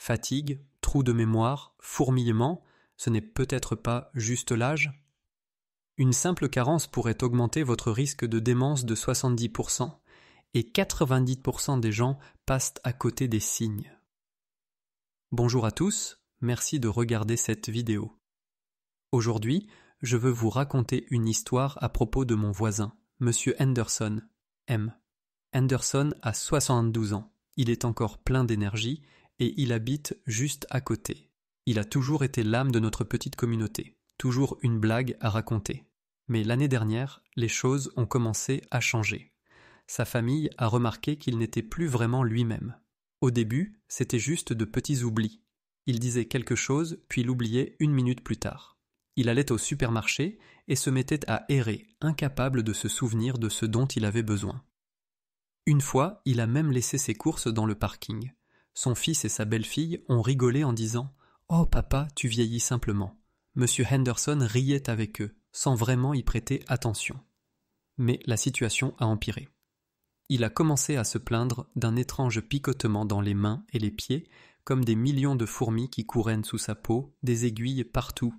Fatigue, trou de mémoire, fourmillement, ce n'est peut-être pas juste l'âge? Une simple carence pourrait augmenter votre risque de démence de 70%, et 90% des gens passent à côté des signes. Bonjour à tous, merci de regarder cette vidéo. Aujourd'hui, je veux vous raconter une histoire à propos de mon voisin, Monsieur Henderson, M. Henderson a 72 ans, il est encore plein d'énergie et il habite juste à côté. Il a toujours été l'âme de notre petite communauté, toujours une blague à raconter. Mais l'année dernière, les choses ont commencé à changer. Sa famille a remarqué qu'il n'était plus vraiment lui-même. Au début, c'était juste de petits oublis. Il disait quelque chose, puis l'oubliait une minute plus tard. Il allait au supermarché et se mettait à errer, incapable de se souvenir de ce dont il avait besoin. Une fois, il a même laissé ses courses dans le parking. Son fils et sa belle-fille ont rigolé en disant « Oh papa, tu vieillis simplement ». Monsieur Henderson riait avec eux, sans vraiment y prêter attention. Mais la situation a empiré. Il a commencé à se plaindre d'un étrange picotement dans les mains et les pieds, comme des millions de fourmis qui couraient sous sa peau, des aiguilles partout.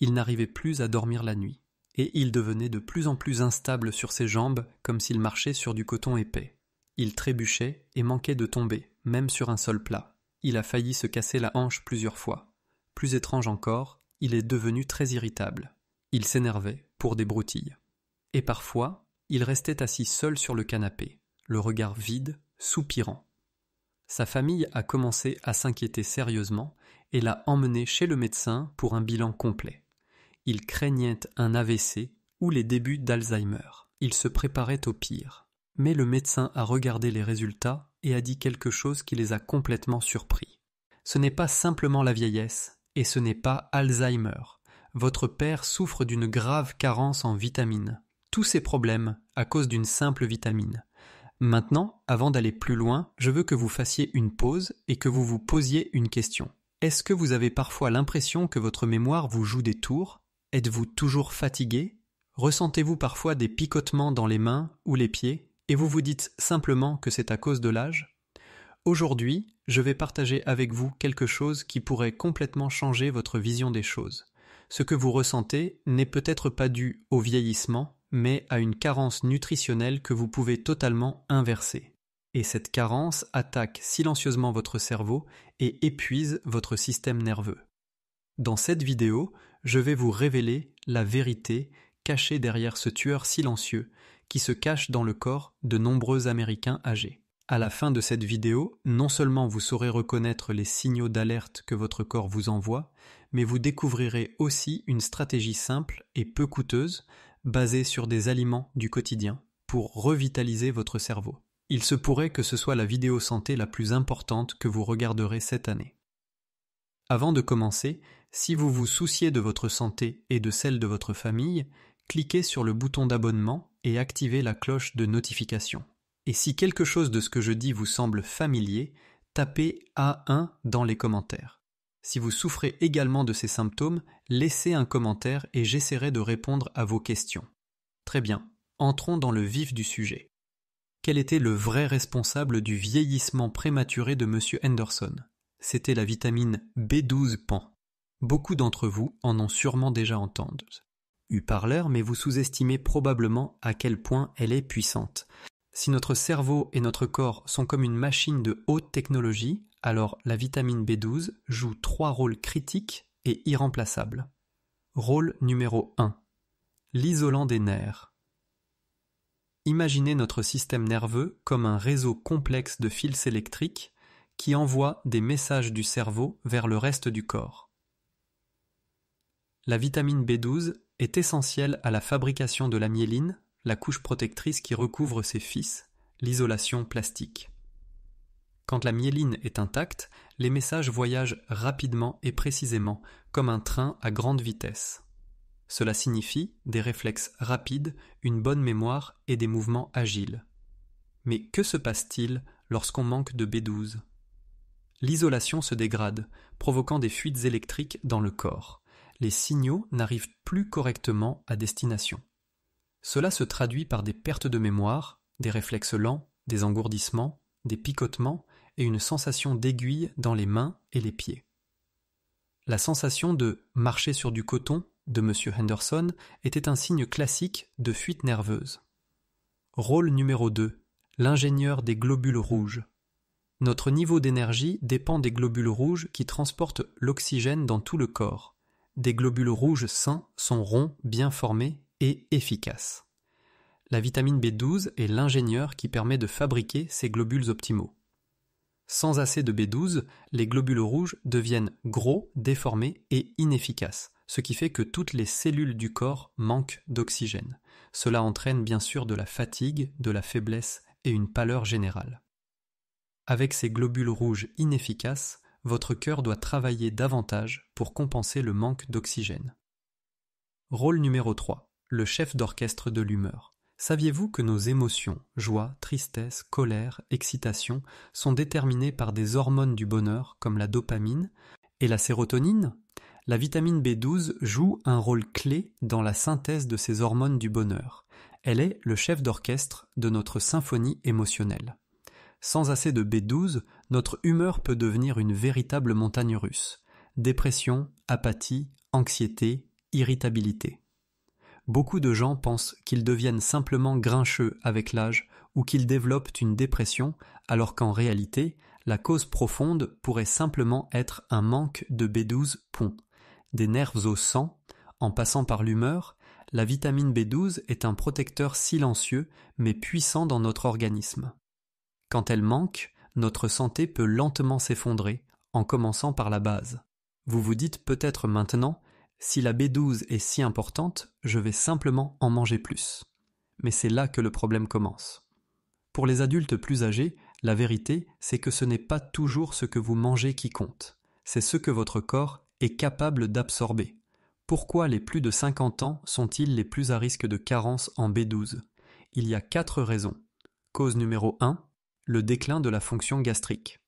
Il n'arrivait plus à dormir la nuit, et il devenait de plus en plus instable sur ses jambes, comme s'il marchait sur du coton épais. Il trébuchait et manquait de tomber, même sur un sol plat. Il a failli se casser la hanche plusieurs fois. Plus étrange encore, il est devenu très irritable. Il s'énervait pour des broutilles. Et parfois, il restait assis seul sur le canapé, le regard vide, soupirant. Sa famille a commencé à s'inquiéter sérieusement et l'a emmené chez le médecin pour un bilan complet. Il craignait un AVC ou les débuts d'Alzheimer. Il se préparait au pire. Mais le médecin a regardé les résultats et a dit quelque chose qui les a complètement surpris. Ce n'est pas simplement la vieillesse, et ce n'est pas Alzheimer. Votre père souffre d'une grave carence en vitamines. Tous ces problèmes à cause d'une simple vitamine. Maintenant, avant d'aller plus loin, je veux que vous fassiez une pause et que vous vous posiez une question. Est-ce que vous avez parfois l'impression que votre mémoire vous joue des tours? Êtes-vous toujours fatigué? Ressentez-vous parfois des picotements dans les mains ou les pieds et vous vous dites simplement que c'est à cause de l'âge? Aujourd'hui, je vais partager avec vous quelque chose qui pourrait complètement changer votre vision des choses. Ce que vous ressentez n'est peut-être pas dû au vieillissement, mais à une carence nutritionnelle que vous pouvez totalement inverser. Et cette carence attaque silencieusement votre cerveau et épuise votre système nerveux. Dans cette vidéo, je vais vous révéler la vérité cachée derrière ce tueur silencieux qui se cache dans le corps de nombreux Américains âgés. À la fin de cette vidéo, non seulement vous saurez reconnaître les signaux d'alerte que votre corps vous envoie, mais vous découvrirez aussi une stratégie simple et peu coûteuse, basée sur des aliments du quotidien, pour revitaliser votre cerveau. Il se pourrait que ce soit la vidéo santé la plus importante que vous regarderez cette année. Avant de commencer, si vous vous souciez de votre santé et de celle de votre famille, cliquez sur le bouton d'abonnement et activez la cloche de notification. Et si quelque chose de ce que je dis vous semble familier, tapez A1 dans les commentaires. Si vous souffrez également de ces symptômes, laissez un commentaire et j'essaierai de répondre à vos questions. Très bien, entrons dans le vif du sujet. Quel était le vrai responsable du vieillissement prématuré de M. Henderson? C'était la vitamine B12 PAN. Beaucoup d'entre vous en ont sûrement déjà entendu parler, mais vous sous-estimez probablement à quel point elle est puissante. Si notre cerveau et notre corps sont comme une machine de haute technologie, alors la vitamine B12 joue 3 rôles critiques et irremplaçables. Rôle numéro 1. L'isolant des nerfs. Imaginez notre système nerveux comme un réseau complexe de fils électriques qui envoie des messages du cerveau vers le reste du corps. La vitamine B12 est essentielle à la fabrication de la myéline, la couche protectrice qui recouvre ses fils, l'isolation plastique. Quand la myéline est intacte, les messages voyagent rapidement et précisément, comme un train à grande vitesse. Cela signifie des réflexes rapides, une bonne mémoire et des mouvements agiles. Mais que se passe-t-il lorsqu'on manque de B12? L'isolation se dégrade, provoquant des fuites électriques dans le corps. Les signaux n'arrivent plus correctement à destination. Cela se traduit par des pertes de mémoire, des réflexes lents, des engourdissements, des picotements et une sensation d'aiguille dans les mains et les pieds. La sensation de « marcher sur du coton » de M. Henderson était un signe classique de fuite nerveuse. Rôle numéro 2. L'ingénieur des globules rouges. Notre niveau d'énergie dépend des globules rouges qui transportent l'oxygène dans tout le corps. Des globules rouges sains sont ronds, bien formés et efficaces. La vitamine B12 est l'ingénieur qui permet de fabriquer ces globules optimaux. Sans assez de B12, les globules rouges deviennent gros, déformés et inefficaces, ce qui fait que toutes les cellules du corps manquent d'oxygène. Cela entraîne bien sûr de la fatigue, de la faiblesse et une pâleur générale. Avec ces globules rouges inefficaces, votre cœur doit travailler davantage pour compenser le manque d'oxygène. Rôle numéro 3. Le chef d'orchestre de l'humeur. Saviez-vous que nos émotions, joie, tristesse, colère, excitation, sont déterminées par des hormones du bonheur comme la dopamine et la sérotonine ? La vitamine B12 joue un rôle clé dans la synthèse de ces hormones du bonheur. Elle est le chef d'orchestre de notre symphonie émotionnelle. Sans assez de B12, notre humeur peut devenir une véritable montagne russe. Dépression, apathie, anxiété, irritabilité. Beaucoup de gens pensent qu'ils deviennent simplement grincheux avec l'âge ou qu'ils développent une dépression, alors qu'en réalité, la cause profonde pourrait simplement être un manque de B12 pont. Des nerfs au sang, en passant par l'humeur, la vitamine B12 est un protecteur silencieux mais puissant dans notre organisme. Quand elle manque, notre santé peut lentement s'effondrer, en commençant par la base. Vous vous dites peut-être maintenant, si la B12 est si importante, je vais simplement en manger plus. Mais c'est là que le problème commence. Pour les adultes plus âgés, la vérité, c'est que ce n'est pas toujours ce que vous mangez qui compte. C'est ce que votre corps est capable d'absorber. Pourquoi les plus de 50 ans sont-ils les plus à risque de carence en B12 ? Il y a 4 raisons. Cause numéro 1, le déclin de la fonction gastrique.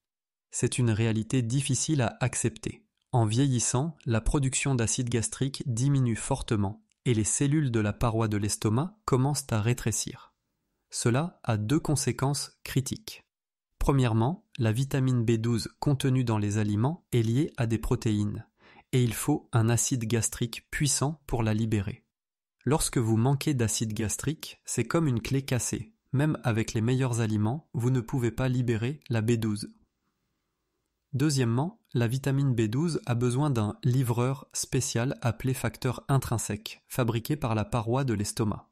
C'est une réalité difficile à accepter. En vieillissant, la production d'acide gastrique diminue fortement et les cellules de la paroi de l'estomac commencent à rétrécir. Cela a 2 conséquences critiques. Premièrement, la vitamine B12 contenue dans les aliments est liée à des protéines, et il faut un acide gastrique puissant pour la libérer. Lorsque vous manquez d'acide gastrique, c'est comme une clé cassée. Même avec les meilleurs aliments, vous ne pouvez pas libérer la B12. Deuxièmement, la vitamine B12 a besoin d'un livreur spécial appelé facteur intrinsèque, fabriqué par la paroi de l'estomac.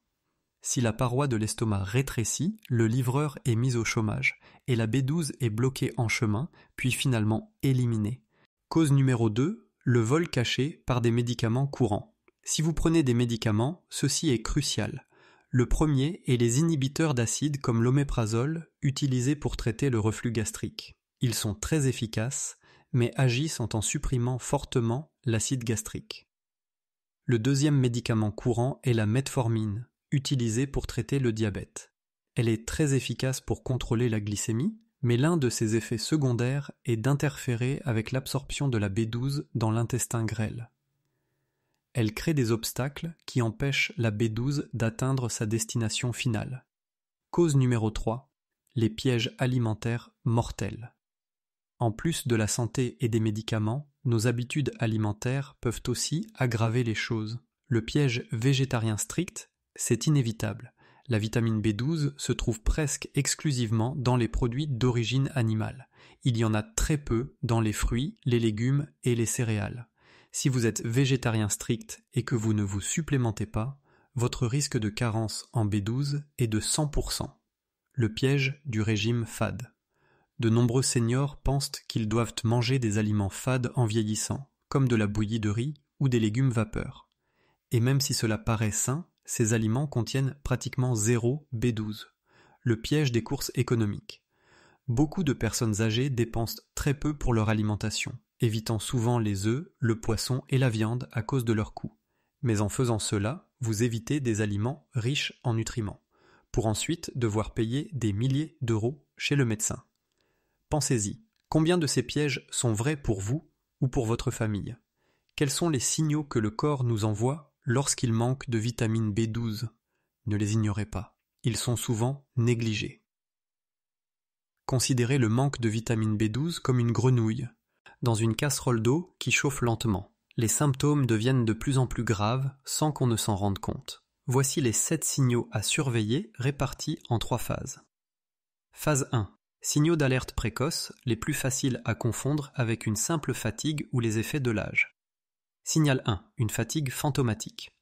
Si la paroi de l'estomac rétrécit, le livreur est mis au chômage et la B12 est bloquée en chemin, puis finalement éliminée. Cause numéro 2, le vol caché par des médicaments courants. Si vous prenez des médicaments, ceci est crucial. Le premier est les inhibiteurs d'acide comme l'oméprazole, utilisés pour traiter le reflux gastrique. Ils sont très efficaces, mais agissent en supprimant fortement l'acide gastrique. Le deuxième médicament courant est la metformine, utilisée pour traiter le diabète. Elle est très efficace pour contrôler la glycémie, mais l'un de ses effets secondaires est d'interférer avec l'absorption de la B12 dans l'intestin grêle. Elle crée des obstacles qui empêchent la B12 d'atteindre sa destination finale. Cause numéro 3, les pièges alimentaires mortels. En plus de la santé et des médicaments, nos habitudes alimentaires peuvent aussi aggraver les choses. Le piège végétarien strict, c'est inévitable. La vitamine B12 se trouve presque exclusivement dans les produits d'origine animale. Il y en a très peu dans les fruits, les légumes et les céréales. Si vous êtes végétarien strict et que vous ne vous supplémentez pas, votre risque de carence en B12 est de 100%. Le piège du régime FAD. De nombreux seniors pensent qu'ils doivent manger des aliments fades en vieillissant, comme de la bouillie de riz ou des légumes vapeur. Et même si cela paraît sain, ces aliments contiennent pratiquement 0 B12. Le piège des courses économiques. Beaucoup de personnes âgées dépensent très peu pour leur alimentation, évitant souvent les œufs, le poisson et la viande à cause de leur coût. Mais en faisant cela, vous évitez des aliments riches en nutriments, pour ensuite devoir payer des milliers d'euros chez le médecin. Pensez-y, combien de ces pièges sont vrais pour vous ou pour votre famille ? Quels sont les signaux que le corps nous envoie lorsqu'il manque de vitamine B12 ? Ne les ignorez pas, ils sont souvent négligés. Considérez le manque de vitamine B12 comme une grenouille, dans une casserole d'eau qui chauffe lentement. Les symptômes deviennent de plus en plus graves sans qu'on ne s'en rende compte. Voici les 7 signaux à surveiller répartis en 3 phases. Phase 1. Signaux d'alerte précoce, les plus faciles à confondre avec une simple fatigue ou les effets de l'âge. Signal 1. Une fatigue fantomatique.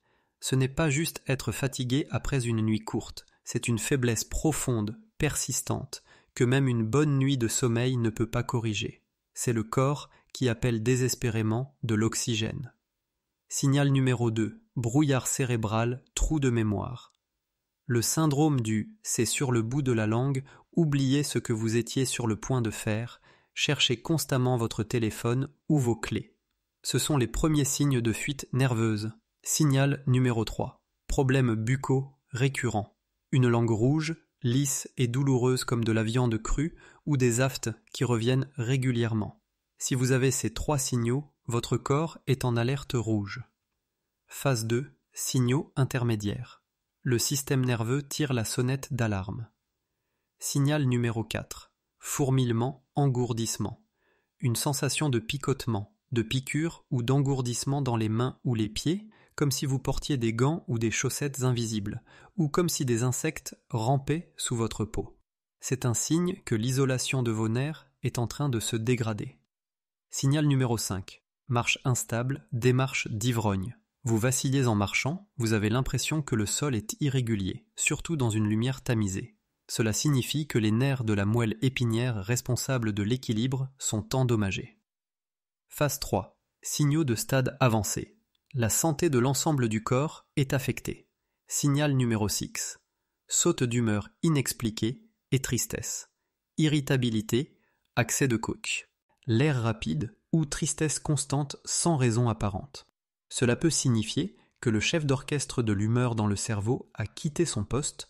Ce n'est pas juste être fatigué après une nuit courte, c'est une faiblesse profonde, persistante, que même une bonne nuit de sommeil ne peut pas corriger. C'est le corps qui appelle désespérément de l'oxygène. Signal numéro 2. Brouillard cérébral, trou de mémoire. Le syndrome du « c'est sur le bout de la langue », oubliez ce que vous étiez sur le point de faire, cherchez constamment votre téléphone ou vos clés. Ce sont les premiers signes de fuite nerveuse. Signal numéro 3. Problèmes buccaux récurrents. Une langue rouge, lisse et douloureuse comme de la viande crue ou des aphtes qui reviennent régulièrement. Si vous avez ces 3 signaux, votre corps est en alerte rouge. Phase 2. Signaux intermédiaires. Le système nerveux tire la sonnette d'alarme. Signal numéro 4. Fourmillement, engourdissement. Une sensation de picotement, de piqûre ou d'engourdissement dans les mains ou les pieds, comme si vous portiez des gants ou des chaussettes invisibles, ou comme si des insectes rampaient sous votre peau. C'est un signe que l'isolation de vos nerfs est en train de se dégrader. Signal numéro 5. Marche instable, démarche d'ivrogne. Vous vacillez en marchant, vous avez l'impression que le sol est irrégulier, surtout dans une lumière tamisée. Cela signifie que les nerfs de la moelle épinière responsables de l'équilibre sont endommagés. Phase 3. Signaux de stade avancé. La santé de l'ensemble du corps est affectée. Signal numéro 6. Saute d'humeur inexpliquée et tristesse. Irritabilité, accès de coach. L'air rapide ou tristesse constante sans raison apparente. Cela peut signifier que le chef d'orchestre de l'humeur dans le cerveau a quitté son poste.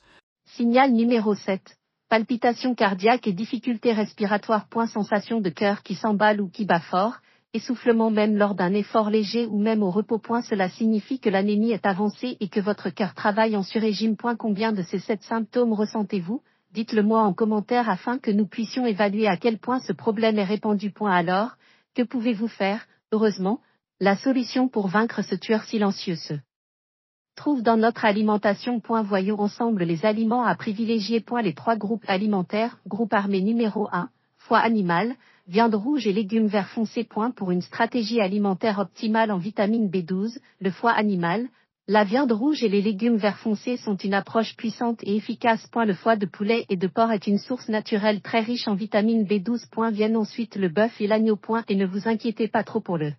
Signal numéro 7. Palpitations cardiaques et difficultés respiratoires. Sensation de cœur qui s'emballe ou qui bat fort, essoufflement même lors d'un effort léger ou même au repos. Cela signifie que l'anémie est avancée et que votre cœur travaille en surrégime. Combien de ces 7 symptômes ressentez-vous? Dites-le moi en commentaire afin que nous puissions évaluer à quel point ce problème est répandu. Alors, que pouvez-vous faire? Heureusement, la solution pour vaincre ce tueur silencieux se trouve dans notre alimentation. Voyons ensemble les aliments à privilégier. Les 3 groupes alimentaires. Groupe armé numéro 1, foie animal, viande rouge et légumes verts foncés. Pour une stratégie alimentaire optimale en vitamine B12, le foie animal, la viande rouge et les légumes verts foncés sont une approche puissante et efficace. Le foie de poulet et de porc est une source naturelle très riche en vitamine B12. Viennent ensuite le bœuf et l'agneau. Et ne vous inquiétez pas trop pour le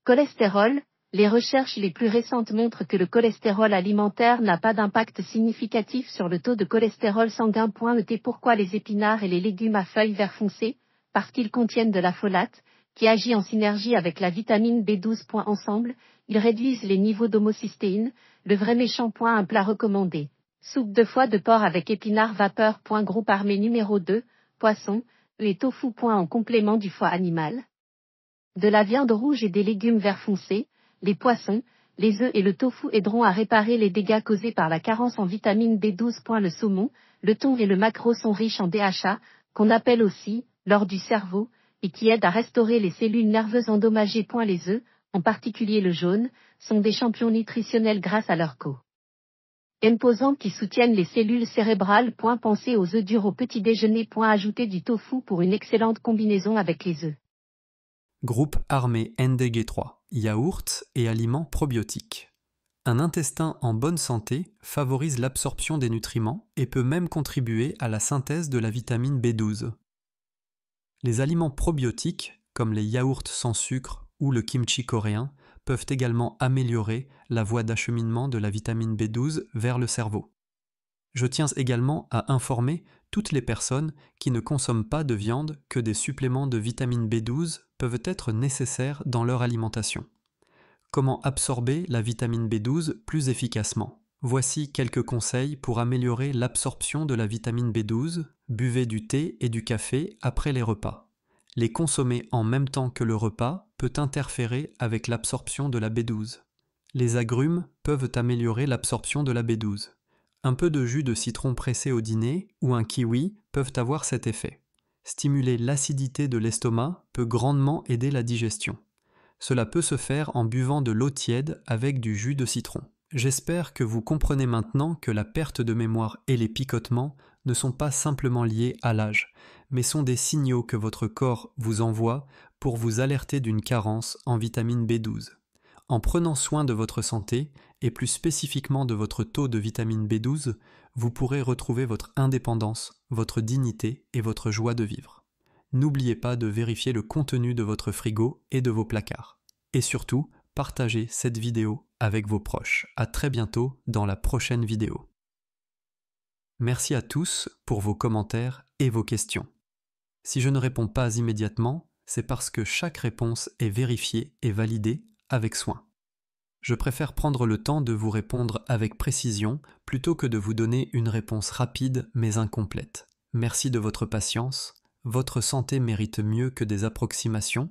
cholestérol. Les recherches les plus récentes montrent que le cholestérol alimentaire n'a pas d'impact significatif sur le taux de cholestérol sanguin. Pourquoi les épinards et les légumes à feuilles vert foncé? Parce qu'ils contiennent de la folate, qui agit en synergie avec la vitamine B12. Ensemble, ils réduisent les niveaux d'homocystéine, le vrai méchant. Un plat recommandé. Soupe de foie de porc avec épinards vapeur. Groupe armé numéro 2, poisson, les tofu. En complément du foie animal, de la viande rouge et des légumes verts foncés, les poissons, les œufs et le tofu aideront à réparer les dégâts causés par la carence en vitamine B12. Le saumon, le thon et le maquereau sont riches en DHA, qu'on appelle aussi l'or du cerveau, et qui aident à restaurer les cellules nerveuses endommagées. Les œufs, en particulier le jaune, sont des champions nutritionnels grâce à leur imposants qui soutiennent les cellules cérébrales. Pensez aux œufs durs au petit déjeuner. Ajoutez du tofu pour une excellente combinaison avec les œufs. Groupe armé NDG3, yaourts et aliments probiotiques. Un intestin en bonne santé favorise l'absorption des nutriments et peut même contribuer à la synthèse de la vitamine B12. Les aliments probiotiques, comme les yaourts sans sucre ou le kimchi coréen, peuvent également améliorer la voie d'acheminement de la vitamine B12 vers le cerveau. Je tiens également à informer toutes les personnes qui ne consomment pas de viande que des suppléments de vitamine B12 peuvent être nécessaires dans leur alimentation. Comment absorber la vitamine B12 plus efficacement? Voici quelques conseils pour améliorer l'absorption de la vitamine B12. Buvez du thé et du café après les repas. Les consommer en même temps que le repas peut interférer avec l'absorption de la B12. Les agrumes peuvent améliorer l'absorption de la B12. Un peu de jus de citron pressé au dîner ou un kiwi peuvent avoir cet effet. Stimuler l'acidité de l'estomac peut grandement aider la digestion. Cela peut se faire en buvant de l'eau tiède avec du jus de citron. J'espère que vous comprenez maintenant que la perte de mémoire et les picotements ne sont pas simplement liés à l'âge, mais sont des signaux que votre corps vous envoie pour vous alerter d'une carence en vitamine B12. En prenant soin de votre santé, et plus spécifiquement de votre taux de vitamine B12, vous pourrez retrouver votre indépendance, votre dignité et votre joie de vivre. N'oubliez pas de vérifier le contenu de votre frigo et de vos placards. Et surtout, partagez cette vidéo avec vos proches. À très bientôt dans la prochaine vidéo. Merci à tous pour vos commentaires et vos questions. Si je ne réponds pas immédiatement, c'est parce que chaque réponse est vérifiée et validée avec soin. Je préfère prendre le temps de vous répondre avec précision plutôt que de vous donner une réponse rapide mais incomplète. Merci de votre patience. Votre santé mérite mieux que des approximations